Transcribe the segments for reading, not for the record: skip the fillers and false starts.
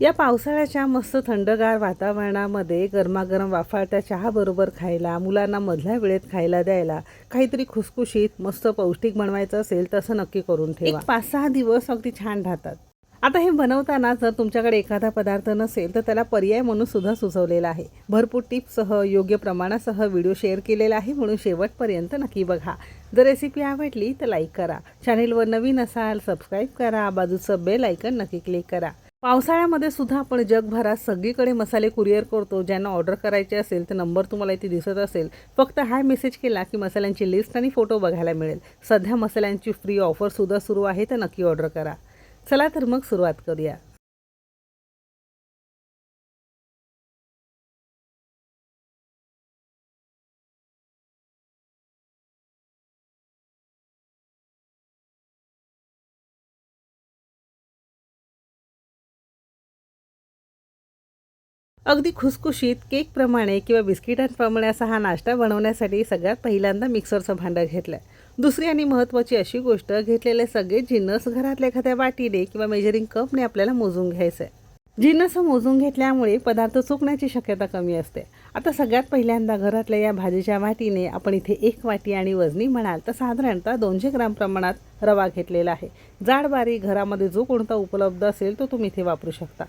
या पावसाळ्याच्या मस्त थंडगार वातावरणामध्ये गरमागरम वाफाळत्या चहाबरोबर खायला, मुलांना मधल्या वेळेत खायला द्यायला काहीतरी खुसखुशीत मस्त पौष्टिक बनवायचं असेल तसं नक्की करून ठेवा. 5-6 दिवस अगदी छान राहतात. आता हे बनवताना जर तुमच्याकडे एखादा पदार्थ नसेल तर त्याला पर्याय म्हणून सुद्धा सुचवलेला आहे. भरपूर टिप्ससह योग्य प्रमाणासह व्हिडिओ शेअर केलेला आहे, म्हणून शेवटपर्यंत नक्की बघा. जर रेसिपी आवडली तर लाईक करा, चॅनेलवर नवीन असाल सबस्क्राईब करा, बाजूचं बेल आयकन नक्की क्लिक करा. पावसाळ्यामध्ये सुद्धा आपण जगभरात सगळीकडे मसाले कुरिअर करतो. ज्यांना ऑर्डर करायचे असेल तर नंबर तुम्हाला इथे दिसत असेल. फक्त हाय मेसेज केला की मसाल्यांची लिस्ट आणि फोटो बघायला मिळेल. सध्या मसाल्यांची फ्री ऑफरसुद्धा सुरू आहे, तर नक्की ऑर्डर करा. चला तर मग सुरुवात करूया. अगदी खुसखुशीत केकप्रमाणे किंवा बिस्किटांप्रमाणे असा हा नाश्ता बनवण्यासाठी सगळ्यात पहिल्यांदा मिक्सरचं भांडं घेतलं आहे. दुसरी आणि महत्त्वाची अशी गोष्ट, घेतलेले सगळे जिन्नस घरातल्या एखाद्या वाटीने किंवा मेजरिंग कपने आपल्याला मोजून घ्यायचं आहे. जिन्नस मोजून घेतल्यामुळे पदार्थ चुकण्याची शक्यता कमी असते. आता सगळ्यात पहिल्यांदा घरातल्या या भाजीच्या वाटीने आपण इथे 1 वाटी आणि वजनी म्हणाल तर साधारणतः 200 ग्राम प्रमाणात रवा घेतलेला आहे. जाड बारीक घरामध्ये जो कोणता उपलब्ध असेल तो तुम्ही इथे वापरू शकता.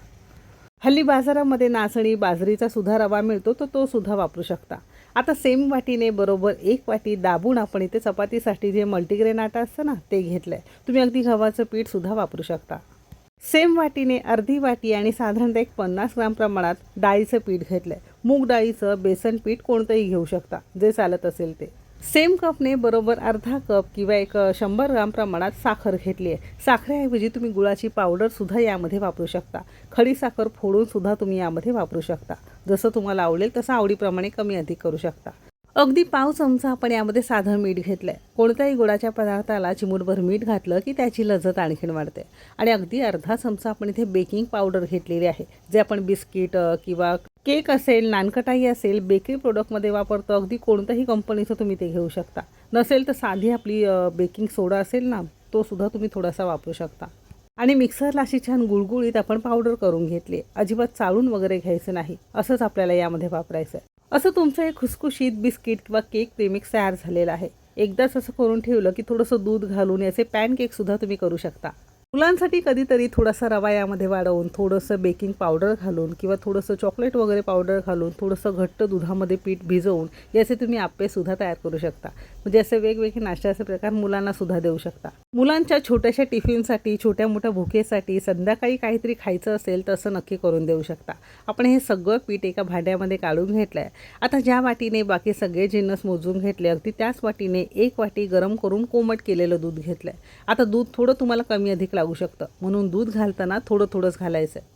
हल्ली बाजारामध्ये नाचणी बाजरीचा सुद्धा रवा मिळतो, तर तो सुद्धा वापरू शकता. आता सेम वाटीने बरोबर 1 वाटी दाबून आपण इथे चपातीसाठी जे मल्टीग्रेन आटा असतं ना ते घेतलं आहे. तुम्ही अगदी गव्हाचं पीठसुद्धा वापरू शकता. सेम वाटीने अर्धी वाटी आणि साधारणतः एक 50 ग्राम प्रमाणात डाळीचं पीठ घेतलं आहे. मूग डाळीचं बेसन पीठ कोणतंही घेऊ शकता, जे चालत असेल ते. सेम कपने बरोबर अर्धा कप किंवा एक 100 ग्राम प्रमाणात साखर घेतली आहे. साखरेऐवजी तुम्ही गुळाची पावडरसुद्धा यामध्ये वापरू शकता. खडी साखर फोडूनसुद्धा तुम्ही यामध्ये वापरू शकता. जसं तुम्हाला आवडेल तसं आवडीप्रमाणे कमी अधिक करू शकता. अगदी पाव चमचा आपण यामध्ये साधं मीठ घेतलं आहे. कोणत्याही गुळाच्या पदार्थाला चिमूटभर मीठ घातलं की त्याची लज्जत आणखीन वाढते. आणि अगदी अर्धा चमचा आपण इथे बेकिंग पावडर घेतलेली आहे, जे आपण बिस्किट किंवा केक असेल, नानकटाई असेल, बेकरी प्रोडक्टमध्ये वापरतो. अगदी कोणत्याही कंपनीचं तुम्ही ते घेऊ शकता. नसेल तर साधी आपली बेकिंग सोडा असेल ना, तो सुद्धा तुम्ही थोडासा वापरू शकता. आणि मिक्सरला अशी छान गुळगुळीत आपण पावडर करून घेतली. अजिबात चाळून वगैरे घ्यायचं नाही, असंच आपल्याला यामध्ये वापरायचं आहे. असं तुमचं एक खुसखुशीत बिस्किट किंवा केक प्रेमिक्स तयार झालेलं आहे. एकदाच असं करून ठेवलं की थोडंसं दूध घालून याचे पॅनकेकसुद्धा तुम्ही करू शकता. मुलांसाठी कधीतरी थोडासा रवा यामध्ये वाढवून, थोडंसं बेकिंग पावडर घालून किंवा थोडंसं चॉकलेट वगैरे पावडर घालून, थोडंसं घट्ट दुधामध्ये पीठ भिजवून याचे तुम्ही आप्पेसुद्धा तयार करू शकता. म्हणजे असे वेगवेगळे नाश्त्याचे प्रकार मुलांनासुद्धा देऊ शकता. मुलांच्या छोट्याशा टिफिनसाठी, छोट्या मोठ्या भुकेसाठी, संध्याकाळी काहीतरी खायचं असेल तर असं नक्की करून देऊ शकता. आपण हे सगळं पीठ एका भांड्यामध्ये काढून घेतलं आहे. आता ज्या वाटीने बाकी सगळे जिन्नस मोजून घेतले, अगदी त्याच वाटीने 1 वाटी गरम करून कोमट केलेलं दूध घेतलं आहे. आता दूध थोडं तुम्हाला कमी अधिक लागू शकतं, म्हणून दूध घालताना थोडंच घालायचं आहे.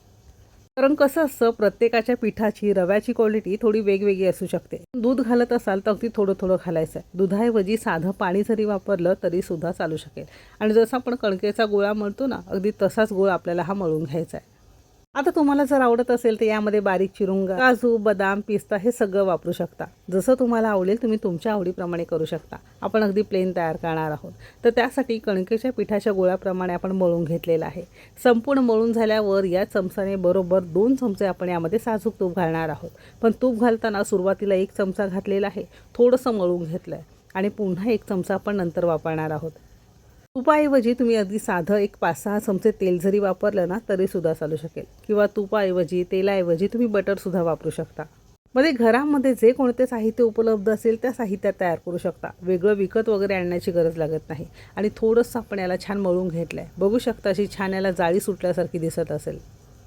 कारण कसं असतं, प्रत्येकाच्या पिठाची, रव्याची क्वालिटी थोडी वेगवेगळी असू शकते. दूध घालत असाल तर अगदी थोडं घालायचं आहे. दुधाऐवजी साधं पाणी जरी वापरलं तरी सुद्धा चालू शकेल. आणि जसं आपण कणकेचा गोळा मळतो ना, अगदी तसाच गोळा आपल्याला हा मळून घ्यायचा आहे. आता तुम्हाला जर आवडत असेल तर यामध्ये बारीक चिरून काजू, बदाम, पिस्ता हे सगळं वापरू शकता. जसं तुम्हाला आवडेल तुम्ही तुमच्या आवडीप्रमाणे करू शकता. आपण अगदी प्लेन तयार करणार आहोत, तर त्यासाठी कणकेच्या पिठाच्या गोळ्याप्रमाणे आपण मळून घेतलेलं आहे. संपूर्ण मळून झाल्यावर या चमचाने बरोबर 2 चमचे आपण यामध्ये साजूक तूप घालणार आहोत. पण तूप घालताना सुरुवातीला 1 चमचा घातलेला आहे, थोडंसं मळून घेतलं आहे आणि पुन्हा 1 चमचा आपण नंतर वापरणार आहोत. तुपाऐवजी तुम्ही अगदी साधं एक 5-6 चमचे तेल जरी वापरलं ना तरीसुद्धा चालू शकेल. किंवा तुपाऐवजी, तेलाऐवजी तुम्ही बटरसुद्धा वापरू शकता. मध्ये घरामध्ये जे कोणते साहित्य उपलब्ध असेल त्या साहित्यात तयार करू शकता. वेगळं विकत वगैरे आणण्याची गरज लागत नाही. आणि थोडंसं आपण याला छान मळून घेतलं आहे. बघू शकता अशी छान याला जाळी सुटल्यासारखी दिसत असेल.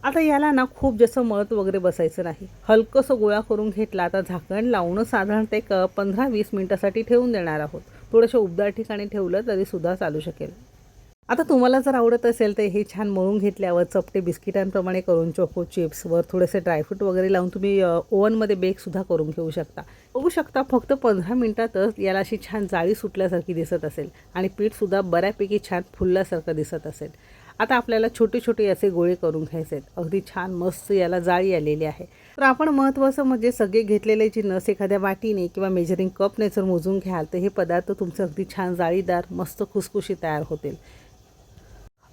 आता याला ना खूप जास्त मळत वगैरे बसायचं नाही. हलकंसं गोळा करून घेतला. आता झाकण लावूनच साधारणतः एक 15-20 मिनिटासाठी ठेवून देणार आहोत. थोडंसं उबदार ठिकाणी ठेवलं तरीसुद्धा चालू शकेल. आता तुम्हाला जर आवडत असेल तर हे छान मळून घेतल्यावर चपटे बिस्किटांप्रमाणे करून चोको चिप्सवर थोडेसे ड्रायफ्रूट वगैरे लावून तुम्ही ओव्हनमध्ये बेकसुद्धा करून घेऊ शकता. बघू शकता फक्त 15 मिनिटातच याला अशी छान जाळी सुटल्यासारखी दिसत असेल आणि पीठसुद्धा बऱ्यापैकी छान फुलल्यासारखं दिसत असेल. आता आपल्याला छोटे छोटे असे गोळे करून घ्यायचे आहेत. अगदी छान मस्त याला जाळी आलेली आहे. तर आपण महत्त्वाचं म्हणजे सगळे घेतलेले जिन्नस एखाद्या वाटीने किंवा मेजरिंग कपने जर मोजून घ्याल तर हे पदार्थ तुमचे अगदी छान जाळीदार मस्त खुसखुशीत तयार होतील.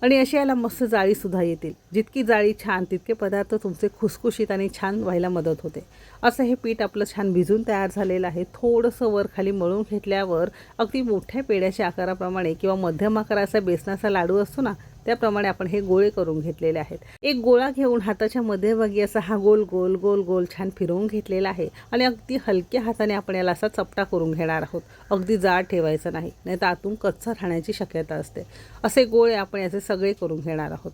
आणि अशी याला मस्त जाळीसुद्धा येतील. जितकी जाळी छान तितके पदार्थ तुमचे खुसखुशीत आणि छान व्हायला मदत होते. असं हे पीठ आपलं छान भिजून तयार झालेलं आहे. थोडंसं वर खाली मळून घेतल्यावर अगदी मोठ्या पेढ्याच्या आकाराप्रमाणे किंवा मध्यम आकाराचा बेसनाचा लाडू असतो ना, त्याप्रमाणे आपण हे गोळे करून घेतलेले आहेत. एक गोळा घेऊन हाताच्या मध्यभागी असा हा गोल गोल गोल गोल छान फिरवून घेतलेला आहे आणि अगदी हलक्या हाताने आपण याला असा चपटा करून घेणार आहोत. अगदी जाड ठेवायचं नाही, नाही तर आतून कच्चा राहण्याची शक्यता असते. असे गोळे आपण याचे सगळे करून घेणार आहोत.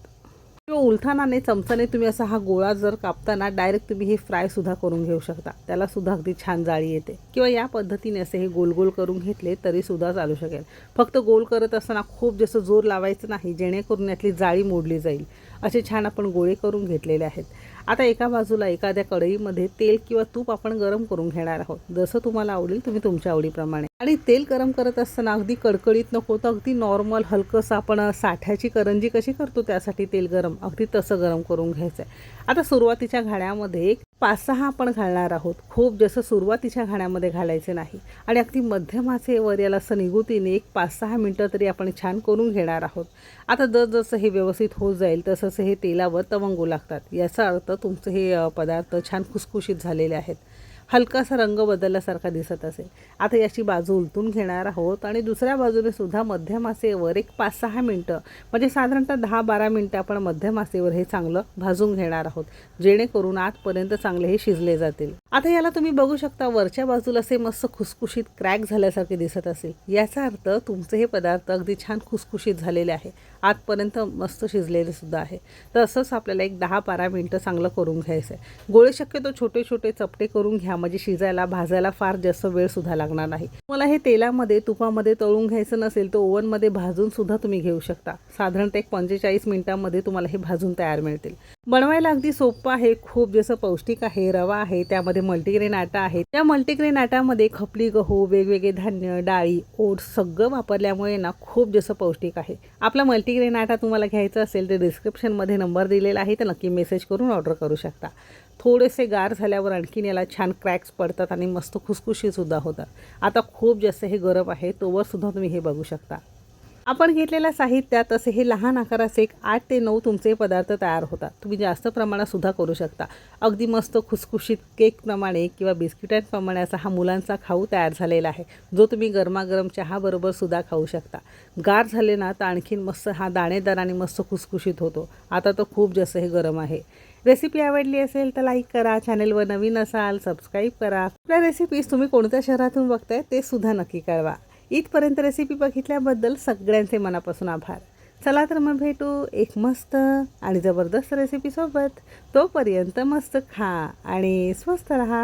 किंवा उलथानाने चमचाने तुम्ही असा हा गोळा जर कापताना डायरेक्ट तुम्ही हे फ्रायसुद्धा करून घेऊ शकता. त्यालासुद्धा अगदी छान जाळी येते. किंवा या पद्धतीने असे हे गोल गोल करून घेतले तरीसुद्धा चालू शकेल. फक्त गोल करत असताना खूप जास्त जोर लावायचं नाही, जेणेकरून यातली जाळी मोडली जाईल. असे छान आपण गोळे करून घेतलेले आहेत. आता एका बाजूला एखाद्या कढईमध्ये तेल किंवा तूप आपण गरम करून घेणार आहोत. जसं तुम्हाला आवडेल तुम्ही तुमच्या आवडीप्रमाणे. आणि तेल गरम करत असताना अगदी कडकडीत नको तर अगदी नॉर्मल हलकंसं आपण साठ्याची करंजी कशी करतो त्यासाठी तेल गरम अगदी तसं गरम करून घ्यायचं आहे. आता सुरुवातीच्या घाण्यामध्ये 5-6 आपण घालणार आहोत. खूप जास्त सुरुवातीच्या घाण्यामध्ये घालायचे नाही आणि अगदी मध्यम आचेवर याला असं निगुतीने एक 5-6 मिनटं तरी आपण छान करून घेणार आहोत. आता जसं हे व्यवस्थित होत जाईल तसं हे तेलावर तवंगू लागतात. याचा अर्थ तुमचे हे पदार्थ छान खुसखुशीत झालेले आहेत. हलकासा रंग बदलल्यासारखा दिसत असेल. आता याची बाजू उलटून घेणार आहोत आणि दुसऱ्या बाजूने सुद्धा मध्यम आचेवर एक 5-6 मिनटं म्हणजे साधारणतः 10-12 मिनटं आपण मध्यम आचेवर हे चांगलं भाजून घेणार आहोत, जेणेकरून आतपर्यंत चांगले हे शिजले जातील. आता याला तुम्ही बघू शकता वरच्या बाजूला असे मस्त खुसखुशीत क्रॅक झाल्यासारखे दिसत असेल. याचा अर्थ तुमचे हे पदार्थ अगदी छान खुसखुशीत झालेले आहे. आतपर्यंत मस्त शिजलेले सुद्धा आहे. तर असंच आपल्याला एक 10-12 मिनटं चांगलं करून घ्यायचं आहे. गोळे शक्यतो छोटे छोटे चपटे करून घ्या, म्हणजे शिजायला भाजायला फार जास्त वेळ सुद्धा लागणार नाही. मला हे तेलामध्ये तुपामध्ये तळून घ्यायचं नसेल तर ओव्हनमध्ये भाजून सुद्धा तुम्ही घेऊ शकता. साधारणतः एक 45 मिनिटांमध्ये तुम्हाला हे भाजून तयार मिळतील. बनवायला अगदी सोपं आहे, खूप जास्त पौष्टिक आहे. रवा आहे, त्यामध्ये मल्टीग्रेन आटा आहे. त्या मल्टीग्रेन आटामध्ये खपली गहू, वेगवेगळे धान्य, डाळी, ओट्स सगळं वापरल्यामुळे ना खूप जास्त पौष्टिक आहे. आपला मल्टीग्रेन आटा तुम्हाला घ्यायचा असेल तर डिस्क्रिप्शनमध्ये नंबर दिलेला आहे, तर नक्की मेसेज करून ऑर्डर करू शकता. थोडेसे गार झाल्यावर आणखीन याला छान क्रॅक्स पडतात आणि मस्त खुसखुशीतसुद्धा होतात. आता खूप जास्त हे गरम आहे तोवरसुद्धा तुम्ही हे बघू शकता. आपण घेतलेल्या साहित्यात असे हे लहान आकाराचे 8 ते 9 तुमचे पदार्थ तयार होतात. तुम्ही जास्त प्रमाणातसुद्धा करू शकता. अगदी मस्त खुसखुशीत केकप्रमाणे किंवा बिस्किटांप्रमाणे असा हा मुलांचा खाऊ तयार झालेला आहे, जो तुम्ही गरमागरम चहाबरोबरसुद्धा खाऊ शकता. गार झाले ना तर आणखीन मस्त हा दाणेदार आणि मस्त खुसखुशीत होतो. आता तर खूप जास्त हे गरम आहे. रेसिपी आवडली असेल तर लाईक करा, चॅनलवर नवीन असाल सबस्क्राईब करा. आपल्या रेसिपीज तुम्ही कोणत्या शहरातून बघताय ते सुद्धा नक्की कळवा. इथपर्यंत रेसिपी बघितल्याबद्दल सगळ्यांचे मनापासून आभार. चला तर मग भेटू एक मस्त आणि जबरदस्त रेसिपीसोबत. तोपर्यंत मस्त खा आणि स्वस्त रहा.